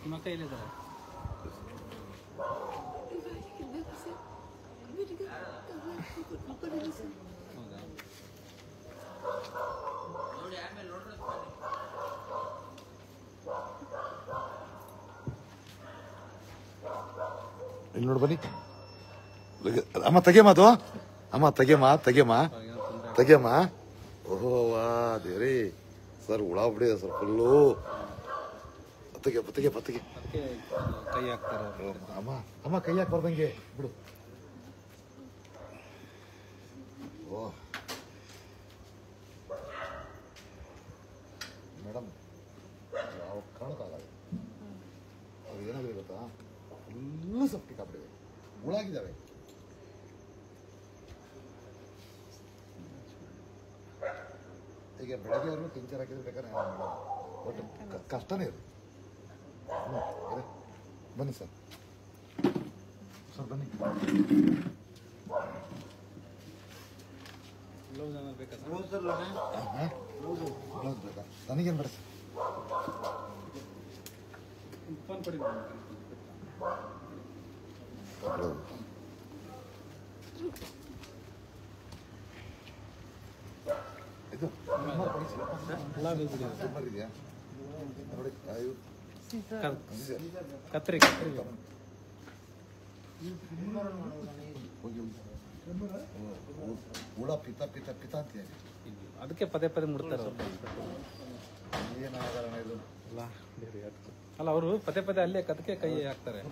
ನಿಮ್ಮ ಕೈಲಿದ್ದಾರೆ ಹೌದಾ ಇಲ್ಲಿ ನೋಡಿ ಬನ್ನಿ ಅಮ್ಮ ತೆಗೆಯಮ್ಮ ಅದು ಅಮ್ಮ ತೆಗೆಯಮ್ಮ ಓಹೋ ವಾ ದೇವ್ರಿ ಸರ್ ಹುಳ ಬಿಡಿದೆ ಸರ್ ಫುಲ್ಲು ತೆಗೆ ಕೈ ಹಾಕ್ತಾರೆ ಅಮ್ಮ ಕೈ ಹಾಕ್ಬಾರ್ದಂಗೆ ಬಿಡು ಓ ಮೇಡಮ್ ಯಾವ ಕಾರಣಕ್ಕಾಗಲ್ಲ ಅದು ಏನಾಗಿದೆ ಗೊತ್ತಾ ಫುಲ್ಲು ಸೆಪ್ಟಿಕ್ ಆಗ್ಬಿಟ್ಟಿದೆ ಹುಳಾಗಿದ್ದಾವೆ ಈಗ ಬೆಳಗ್ಗೆ ಅವರು ಟಿಂಚರ್ ಹಾಕಿದ್ರೆ ಬೇಕಾದ್ರೆ ಒಟ್ಟು ಕಷ್ಟನೇ ಇದು ಬನ್ನಿ ಸರ್ ಬನ್ನಿ ಬ್ಲೌಸ್ ಬೇಕಾ ನನಗೇನು ಬೇಡ ಇದು ಇದೆಯಾ ನೋಡಿ ಕತ್ರಿ ಹುಳ ಪಿತ ಅಂತೀಯ ಅದಕ್ಕೆ ಪದೇ ಮುಡ್ತಾರೆ ಏನಾಗಲ್ಲ ಇದು ಅಲ್ಲ ಅವರು ಪದೇ ಅಲ್ಲೇ ಕದಕ್ಕೆ ಕೈ ಹಾಕ್ತಾರೆ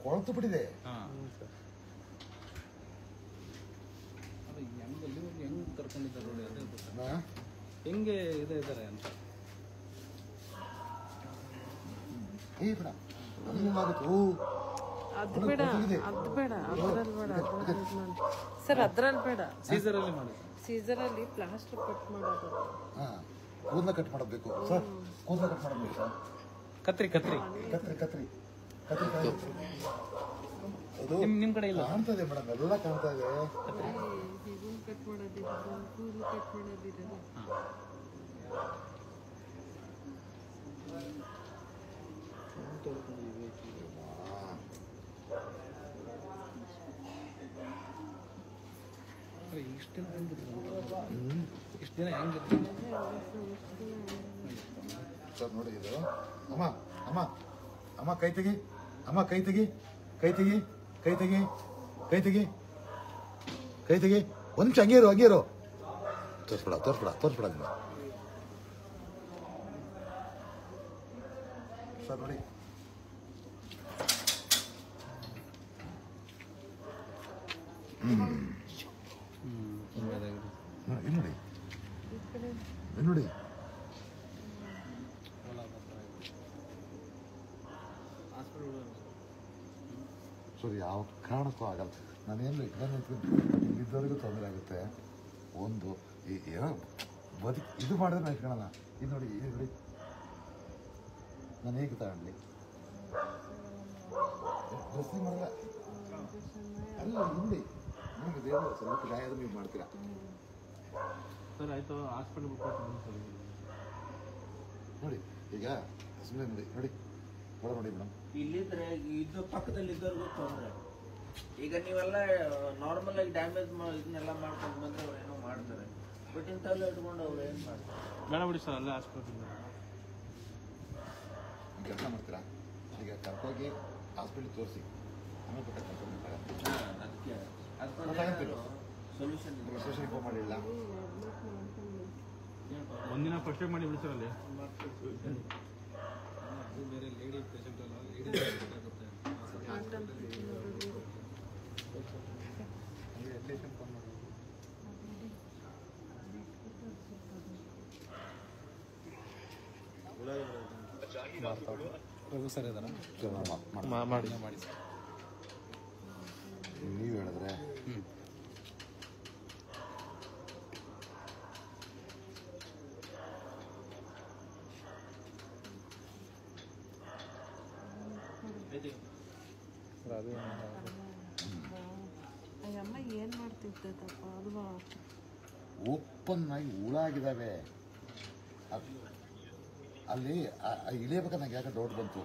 ಕೊಳತು ಬಿಟ್ಟಿದೆ ಹೆಂಗ್ ಕರ್ಕೊಂಡಿದ್ದಾರೆ ನೋಡಿ ಅದೇ ಹೆಂಗೆ ಇದ್ದಾರೆ ಅಂತ ಅದು ಬೇಡ ಸರ್ ಅದ್ರಲ್ಲಿ ಬೇಡ ಸೀಸರಲ್ಲಿ ಮಾಡಿ ಸೀಸರಲ್ಲಿ ಪ್ಲಾಸ್ಟರ್ ಕಟ್ ಮಾಡೋದು ಕೂದಲ ಕಟ್ ಮಾಡಬೇಕು ಸರ್ ಕೂದಲ ಕಟ್ ಮಾಡಬೇಕು ಸರ್ ಕತ್ರಿ ಅದು ನಿಮ್ ಕಡೆ ಇಲ್ಲ ಕಾಣ್ತಾ ಇದೆ ಮೇಡಮ್ ಎಲ್ಲ ಕಾಣ್ತಾ ಇದೆ ಕಟ್ ಮಾಡೋದಿಲ್ಲ ಕೂದಲು ಕಟ್ ಮಾಡೋದಿಲ್ಲ ಇಷ್ಟು ದಿನ ಹೆಂಗಿತ್ತು ಸರ್ ನೋಡಿ ಇದು ಅಮ್ಮ ಕೈ ತೆಗಿ ಒಂದು ನಿಮಿಷ ಹಂಗೆ ಇರು ತೋರಿಸ್ಬಿಡ ಸರ್ ನೋಡಿ ನೋಡಿ ಸರ್ ಯಾವ ಕಾರಣಕ್ಕೂ ಆಗಲ್ಲ ನಾನೇನು ಇಲ್ಲಿದ್ದವರಿಗೂ ತೊಂದರೆ ಆಗುತ್ತೆ ಒಂದು ಏನೋ ಇದು ಮಾಡಿದ್ರೆ ನಾನು ಇಟ್ಕೊಳ್ಳೋಣ ಇದು ನೋಡಿ ನಾನು ಹೇಗೆ ತಗೊಳ್ಳಿ ಡ್ರೆಸ್ಸಿಂಗ್ ಮಾಡಲ್ಲ ಅಲ್ಲ ಹಿಂದೆ ನನಗೆ ದೇವರು ಸ್ವಲ್ಪ ಗಾಯದ ನೀವು ಮಾಡ್ತೀರಾ ಸರ್ ಆಯ್ತು ಹಾಸ್ಪಿಟಲ್ ನೋಡಿ ಈಗ ಸುಮ್ಮನೆ ನೋಡಿ ಒಳ ನೋಡಿ ಮೇಡಮ್ ಇಲ್ಲಿದ್ರೆ ಇದು ಪಕ್ಕದಲ್ಲಿ ಇದ್ದವ್ರಿಗೂ ತೊಂದರೆ ಈಗ ನೀವೆಲ್ಲ ನಾರ್ಮಲ್ ಆಗಿ ಡ್ಯಾಮೇಜ್ ಇದನ್ನೆಲ್ಲ ಮಾಡ್ಕೊಂಡು ಬಂದ್ರೆ ಅವ್ರು ಏನೋ ಮಾಡ್ತಾರೆ ಬಟ್ ಇಂಥವೆಲ್ಲ ಇಟ್ಕೊಂಡು ಅವ್ರು ಏನು ಮಾಡ್ತಾರೆ ಬೇಡ ಬಿಡಿ ಸರ್ ಅಲ್ಲೇ ಹಾಸ್ಪಿಟಲ್ ಕೆಲಸ ಮಾಡ್ತೀರಾ ಈಗ ಕರ್ಕೋಗಿ ಹಾಸ್ಪಿಟ್ಲ್ ತೋರಿಸಿ ಆಮೇಲೆ ಬಿಟ್ಟ ಅದಕ್ಕೆ ಸೊಲ್ಯೂಷನ್ ಇನ್ಫಾರ್ಮ್ ಮಾಡಿಲ್ಲ ಒಂದಿನ ಫಸ್ಟ್ ಮಾಡಿ ಬಿಡಿ ಸರ್ ಅಲ್ಲಿ ಬೇರೆ ಲೇಡಿ ಪೇಷಂಟ್ ಅಲ್ಲ ಲೇಡಿ ರಘು ಸರ್ ಇದಾರ ಮಾಡಿ ಸರ್ ನೀವು ಹೇಳಿದ್ರೆ ಅಮ್ಮ ಏನ್ ಮಾಡ್ತಿದ್ದಪ್ಪ ಅಲ್ವಾ ಓಪನ್ ಆಗಿ ಹುಳ ಆಗಿದ್ದಾವೆ ಅಲ್ಲಿ ಇಳಿಯಬೇಕಾದ್ರೆ ನಂಗೆ ಯಾಕೆ ಡೌಟ್ ಬಂತು.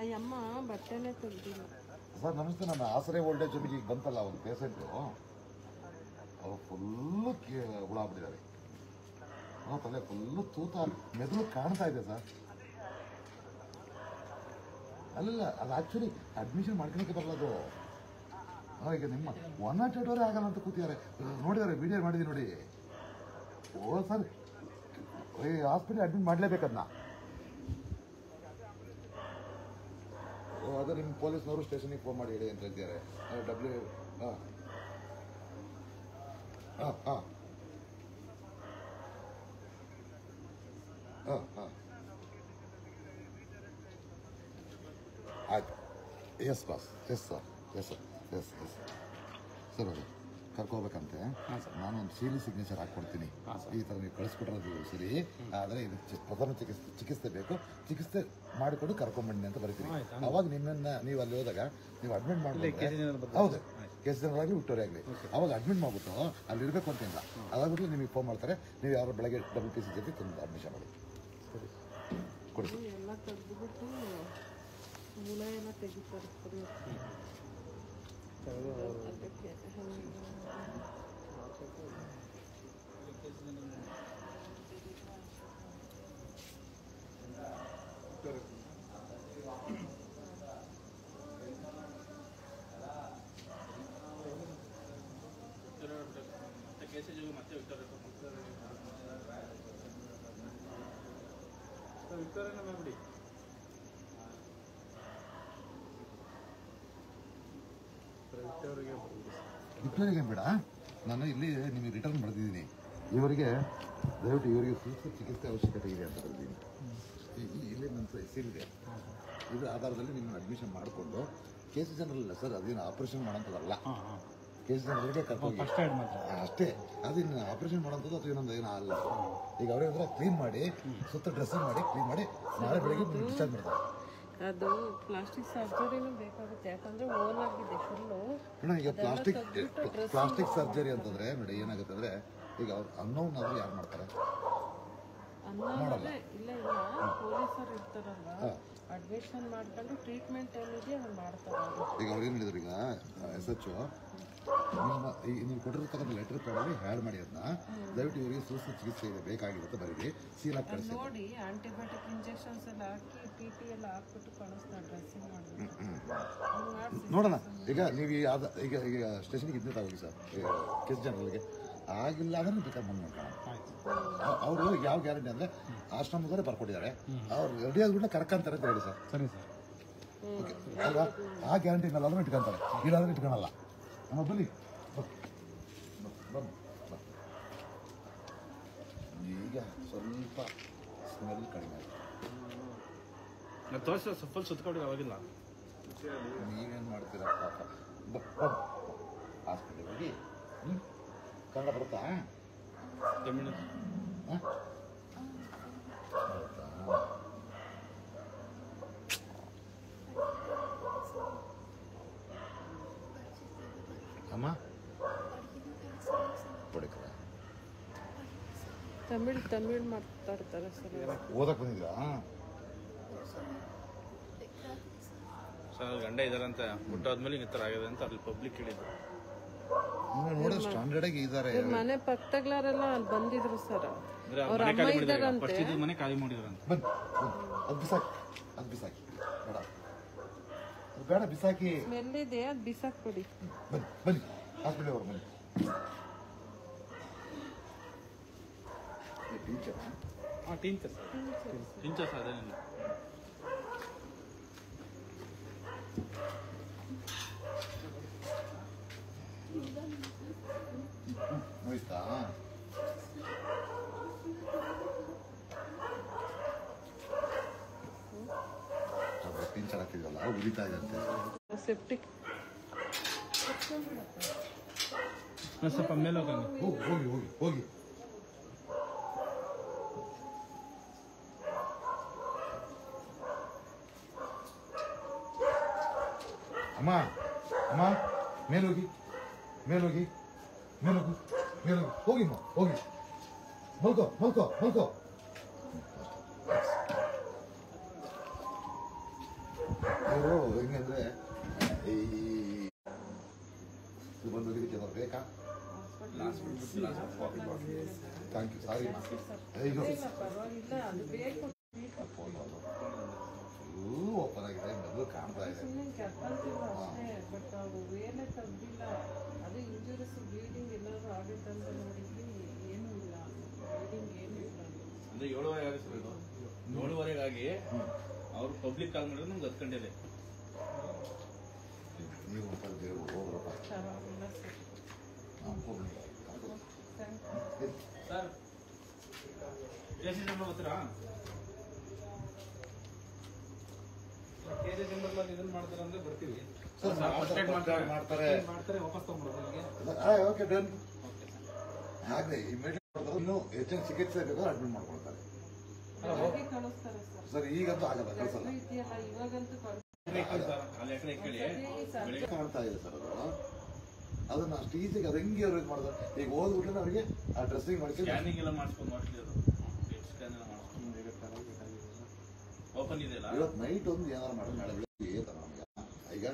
ಅಯ್ಯಮ್ಮ ಬಟ್ಟೆನೇ ತೆಗ್ದಿಲ್ಲ. ಸರ್ ನಮಸ್ತೆ, ನನ್ನ ಆಸರೆ ಓಲ್ಡೇಜ್ ಹೋಮಿಗೆ ಈಗ ಬಂತಲ್ಲ ಒಂದು ಪೇಷೆಂಟು, ಅವ್ರು ಫುಲ್ಲು ಹುಳ ಬಿಟ್ಟಿದ್ದಾರೆ. ತಲೆ ಫುಲ್ಲು ತೂತ, ಮೆದುಳು ಕಾಣ್ತಾ ಇದೆ ಸರ್. ಅಲ್ಲ ಅದು ಆ್ಯಕ್ಚುಲಿ ಅಡ್ಮಿಷನ್ ಮಾಡ್ಕೊಳಕ್ಕೆ ಬರಲದು. ಈಗ ನಿಮ್ಮ 108 ಆಗಲ್ಲ ಅಂತ ಕೂತಿದ್ದಾರೆ. ನೋಡಿದ್ದಾರೆ, ವಿಡಿಯೋ ಮಾಡಿದ್ದೀನಿ ನೋಡಿ. ಓ ಸರ್, ಈ ಹಾಸ್ಪಿಟಲ್ ಅಡ್ಮಿಟ್ ಮಾಡಲೇಬೇಕದನ್ನ. ಅದೇ ನಿಮ್ಮ ಪೊಲೀಸ್ನವರು ಸ್ಟೇಷನಿಗೆ ಫೋನ್ ಮಾಡಿ ಹೇಳಿ ಅಂತ ಹೇಳ್ತಿದ್ದಾರೆ. ಹಾಂ ಹಾಂ ಹಾಂ ಹಾಂ ಹಾಂ ಆಯ್ತು. Yes boss, yes sir, yes sir, yes yes sir. ಅದು ಕರ್ಕೋಬೇಕಂತೆ. ನಾನೊಂದು ಸೀಲಿ ಸಿಗ್ನೇಚರ್ ಹಾಕ್ಕೊಡ್ತೀನಿ. ಈ ಥರ ನೀವು ಕಳಿಸ್ಕೊಟ್ಟಿರೋದು ಸರಿ, ಆದರೆ ಇದು ಪ್ರಥಮ ಚಿಕಿತ್ಸೆ ಬೇಕು, ಚಿಕಿತ್ಸೆ ಮಾಡಿಕೊಂಡು ಕರ್ಕೊಂಬಂಡಿ ಅಂತ ಬರೀತೀನಿ. ಅವಾಗ ನಿಮ್ಮನ್ನ ನೀವು ಅಲ್ಲಿ ಹೋದಾಗ ನೀವು ಅಡ್ಮಿಟ್ ಮಾಡಬೇಕು. ಹೌದು, ಕೇಸ್ ಜನರಲ್ ಆಗಲಿ ವಿಕ್ಟೋರಿಯಾ ಆಗಲಿ, ಅವಾಗ ಅಡ್ಮಿಟ್ ಮಾಡ್ಬಿಟ್ಟು ಅಲ್ಲಿ ಇರಬೇಕು ಅಂತಿಲ್ಲ. ಅದಾಗ್ಬಿಟ್ಟು ನಿಮಗೆ ಫೋನ್ ಮಾಡ್ತಾರೆ. ನೀವು ಯಾರು ಬೆಳಗ್ಗೆ WPC ಜೊತೆ ತಂದು ಅಡ್ಮಿಷನ್ ಮಾಡಿ ಕೊಡಿ. ಎಲ್ಲ ತೆಗೆದ್ಬಿಟ್ಟು ಮೂಳೆ ಎಲ್ಲ ತೆಗಿತಾರೆ. ಅದಕ್ಕೆ ವಿಕ್ಟೋರಿಯಾಗೆ ಬೇಡ, ನಾನು ಇಲ್ಲಿ ನಿಮಗೆ ರಿಟರ್ನ್ ಬರೆದಿದ್ದೀನಿ. ಇವರಿಗೆ ದಯವಿಟ್ಟು ಇವರಿಗೆ ಸೂಕ್ತ ಚಿಕಿತ್ಸೆ ಅವಶ್ಯಕತೆ ಇದೆ ಅಂತ ಬರೆದಿದ್ದೀನಿ. ಇಲ್ಲಿ ನನ್ನ ಹೆಸರಿದೆ. ಇದ್ರ ಆಧಾರದಲ್ಲಿ ನಿಮ್ಮನ್ನು ಅಡ್ಮಿಷನ್ ಮಾಡಿಕೊಂಡು ಕೇಸ್ ಜನರಲ್ಲ ಸರ್, ಅದೇನು ಆಪರೇಷನ್ ಮಾಡೋಂಥದ್ದಲ್ಲ. ಕೇಸ್ ಜನರಲ್ಗೆ ಕರ್ಕೊಂಡು ಅಷ್ಟೇ. ಅದಿನ್ನು ಆಪರೇಷನ್ ಮಾಡೋಂಥದ್ದು ಅಥವಾ ಇನ್ನೊಂದು ಏನೋ ಅಲ್ಲ. ಈಗ ಅವರೇ ಅಂದ್ರೆ ಕ್ಲೀನ್ ಮಾಡಿ, ಸುತ್ತ ಡ್ರೆಸ್ಸಿಂಗ್ ಮಾಡಿ, ಕ್ಲೀನ್ ಮಾಡಿ ನಾಳೆ ಬೆಳಗ್ಗೆ ಡಿಸ್ಚಾರ್ಜ್ ಮಾಡ್ತಾರೆ. ಅದು ಪ್ಲಾಸ್ಟಿಕ್ ಸರ್ಜರಿನೂ ಬೇಕಾಗುತ್ತೆ, ಯಾಕಂದ್ರೆ ಓನ್ ಆಗಿದೆ ಫುಲ್ಲು. ಈಗ ಪ್ಲಾಸ್ಟಿಕ್ ಸರ್ಜರಿ ಅಂತಂದ್ರೆ ನೋಡಿ ಏನಾಗುತ್ತೆ ಅಂದ್ರೆ, ಈಗ ಅವ್ರು ಅನ್ನೋನ್ನಾದ್ರೂ ಯಾರು ಮಾಡ್ತಾರೆ? ಅನ್ನೋದೇ ಇಲ್ಲ ಇಲ್ಲ, ಪೊಲೀಸರು ಇರ್ತಾರಲ್ಲ, ಅಡ್ಮಿಷನ್ ಮಾಡ್ಕೊಂಡು ಟ್ರೀಟ್ಮೆಂಟ್ ಏನಿದೆ ಅದನ್ನ ಮಾಡ್ತಾರೆ. ಈಗ ಅವ್ರು ಏನು ಹೇಳಿದ್ರು, ಈಗ SHO ನೀವು ಕೊಟ್ಟಿರ್ತಕ್ಕಂಥ ಲೆಟರ್ ಪ್ಯಾಡಲ್ಲಿ ಹ್ಯಾಡ್ ಮಾಡಿ ಅದನ್ನ ದಯವಿಟ್ಟು ಇವರಿಗೆ ಸೂಕ್ತ ಚಿಕಿತ್ಸೆ ಇದೆ ಬೇಕಾಗಿರುತ್ತೆ ಬರೀರಿ, ಸೀಲ್ ಹಾಕಿ ಕಳಿಸಿ. ನೋಡಿ ಆಂಟಿಬಯೋಟಿಕ್ ಇಂಜೆಕ್ಷನ್ಸ್ ಎಲ್ಲ ಹಾಕಿ PT ಎಲ್ಲ ಹಾಕ್ಬಿಟ್ಟು ಕಳಿಸ್ತಾರೆ ಡ್ರೆಸ್ಸಿಂಗ್ ಮಾಡಿ. ನೋಡೋಣ. ಈಗ ನೀವು ಈಗ ಈಗ ಸ್ಟೇಷನ್ಗೆ ಇದ್ದೇ ತಗೋಗಿ ಸರ್, ಕೇಸ್ ಜನರಲ್ಗೆ ಆಗಿಲ್ಲ ಅಂದ್ರೆ ಬೇಕಾದ್ರೆ ಬಂದು ನೋಡ್ಕೊಳ್ಳೋಣ. ಅವರು ಯಾವ ಗ್ಯಾರಂಟಿ ಅಂದರೆ ಆಶ್ರಮದವರೇ ಬರ್ಕೊಟ್ಟಿದ್ದಾರೆ, ಅವ್ರು ರೆಡಿ ಆದ್ಬಿಟ್ಟು ಕರ್ಕೊಂತಾರೆ ಅಂತ ಹೇಳಿ ಸರ್. ಸರಿ ಸರ್, ಓಕೆ ಅಲ್ವಾ? ಆ ಗ್ಯಾರಂಟಿ ಇಲ್ಲ, ಅದನ್ನು ಇಟ್ಕೊಂತಾರೆ, ಇಲ್ಲಾಂದ್ರೆ ಇಟ್ಕೊಳಲ್ಲ. ನಮ್ಮ ಬನ್ನಿ ಈಗ ಸ್ವಲ್ಪ ಸ್ಮೆಲ್ ಕಡಿಮೆ ಆಯಿತು. ತೋರಿಸ ಫುಲ್ ಸುತ್ಕೊಂಡು ಅವಾಗಿಲ್ಲ. ನೀವೇನು ಮಾಡ್ತೀರಾ ಪಾಪ. ಹಾಸ್ಪಿಟಲ್ ಹೋಗಿ ಕನ್ನಡ ಬರುತ್ತಾ? ತಮಿಳು ಅಮ್ಮ ಹೊಡಿಕರ ತಮಿಳ್ ಮಾತಾಡ್ತಾರೆ ಸರ್. ಓದಕ್ಕೆ ಬಂದಿದ್ರಾ? ಸರ್ ಗಂಡ ಇದಾರಂತ ಮುಟ್ಟಾದ್ಮೇಲೆ ಈ ಥರ ಆಗಿದೆ ಅಂತ ಅಲ್ಲಿ ಪಬ್ಲಿಕ್ ಹೇಳಿದ್ರು. ನೋಡಿದ್ರೆ ಸ್ಟ್ಯಾಂಡರ್ಡ್ ಆಗಿ ಇದ್ದಾರೆ. ಮನೆ ಪಕ್ಕದಗ್ಲಾರೆಲ್ಲ ಅಲ್ಲಿ ಬಂದಿದ್ರು ಸರ್. ಅವ್ರ ಮನೆ ಅಮ್ಮ ಖಾಲಿ ಇದ್ದಾರಂತೆ. ಮಾಡಿದ್ರು, ಮನೆ ಖಾಲಿ ಮಾಡಿದ್ರಂತ. ಬನ್ನಿ ಅದು ಬಿಸಾಕಿ, ಅದು ಬಿಸಾಕಿ ಬೇಡ, ಅದು ಬೇಡ ಬಿಸಾಕಿ. ಸ್ಮೆಲ್ ಇದೆ, ಅದು ಬಿಸಾಕ್ಬಿಡಿ. ಬನ್ನಿ ಬನ್ನಿ ಹಾಸ್ಪಿಟಲ್ ಅವ್ರು ಬನ್ನಿ. ಟೀಚರ್ ಟೀಚರ್ ಸರ್ ಅದೇನಿಲ್ಲ. ನೋಯ್ತಾ? ಟೀಚರ್ ಹಾಕಿದ್ವಲ್ಲ ಉರಿತಾ ಇದೆ ಅಂತೆ. ಸೆಪ್ಟಿಕ್ ಸ್ವಲ್ಪ ಮೇಲೆ ಹೋಗಂಗೆ. ಹೋಗಿ ಹೋಗಿ ಹೋಗಿ ಹೋಗಿ. ಅಮ್ಮ ಅಮ್ಮ ಮೇಲೋಗಿ ಮೇಲೋಗಿ ಮೇಲೋಗು ಮೇಲೋಗಿ ಹೋಗಿಮ್ಮ ಹೋಗಿ ಮಲ್ಕೋ ಮಲ್ಕೋ ಮಲ್ಕೋ. ಇವರು ಹೆಂಗಂದ್ರೆ ಈ ಇದು ಬಂದು ಇದಕ್ಕೆ ಏನಾದ್ರು ಬೇಕಾ? Thank you. ಸಾರಿ ಈಗ ಪರವಾಗಿಲ್ಲ, ಅದು ಬೇಕು. ಓಪನ್ ಆಗಿದೆ, ಮೊದಲು ಕಾಣ್ತಾ ಇದೆ. ಸುಮ್ಮನೆ ಕೆತ್ತಂತಿಲ್ಲ ಅಷ್ಟೇ, ಬಟ್ ಅವರು ವೇಲೆ ತೆಗ್ದಿಲ್ಲ. ಅದು ಇಂಜುರೀಸ್ ಬ್ಲೀಡಿಂಗ್ ಎಲ್ಲಾದ್ರೂ ಆಗುತ್ತಂತ ನೋಡಿದ್ವಿ, ಏನೂ ಇಲ್ಲ, ಬ್ಲೀಡಿಂಗ್ ಏನೂ ಇಲ್ಲ. ಅಂದ್ರೆ 7:30 ಆಗಿ ಸರ್, ಇದು 7:30ಗಾಗಿ ಅವ್ರು ಪಬ್ಲಿಕ್ ಆಗಿ ಮಾಡಿದ್ರೆ ನಮ್ಗೆ ಹತ್ಕೊಂಡಿದೆ. ನೀವು ಒಂದ್ಸಲ ದೇವರು ಹೋಗ್ರಪ್ಪ. ಪರವಾಗಿಲ್ಲ ಸರ್. ಸರ್ ಜೆಸಿ ನಂಬರ್ ಗೊತ್ತಾ? ಕೆಜಿ ನಂಬರ್ ಇದನ್ನ ಮಾಡ್ತಾರೆ ಅಂದ್ರೆ ಬರ್ತೀವಿ ಸರ್ ಮಾಡ್ತಾರೆ ವಾಪಸ್ ತಗೊಂಡ್ಬರೋದು ಇಲ್ಲಿಗೆ. Okay done. ಹಾಗೆ ಇಮಿಡಿಯೇಟ್ ಇನ್ನೂ ಹೆಚ್ಚಿನ ಚಿಕಿತ್ಸೆ ಬೇಕಾದ್ರೆ ಅಡ್ಮಿಟ್ ಮಾಡ್ಕೊಳ್ತಾರೆ. ಹಾಗೆ ಕಳಿಸ್ತಾರೆ ಸರ್. ಸರ್ ಈಗಂತೂ ಆಗಲ್ಲ, ಕಳಿಸಲ್ಲ. ಇದೆಯಲ್ಲ ಇವಾಗಂತೂ ಕಾಣ್ತಾ ಇದೆ ಸರ್ ಅದು. ಅದನ್ನ ಅಷ್ಟು ಈಸಿಗೆ ಅದು ಹೆಂಗೆ ಅವ್ರು ಇದು ಮಾಡಿದ್ರು. ಈಗ ಓದ್ಬಿಟ್ರೆ ಅವರಿಗೆ ಆ ಡ್ರೆಸ್ಸಿಂಗ್ ಮಾಡ್ಕೊಂಡು ಸ್ಕ್ಯಾನಿಂಗ್ ಎಲ್ಲ ಮಾಡಿಸ್ಕೊಂಡು ಮೋಸ್ಟ್ಲಿ ಅದು ಸ್ಕ್ಯಾನ್ ಎಲ್ಲ ಮಾಡಿಸ್ಕೊಂಡು ಓಪನ್ ಇದೆಯಲ್ಲ. ಇವತ್ತು ನೈಟ್ ಒಂದು ಏನಾರು ಮಾಡಿ ನಾಳೆ ಬೆಳಿಗ್ಗೆ ಈಗ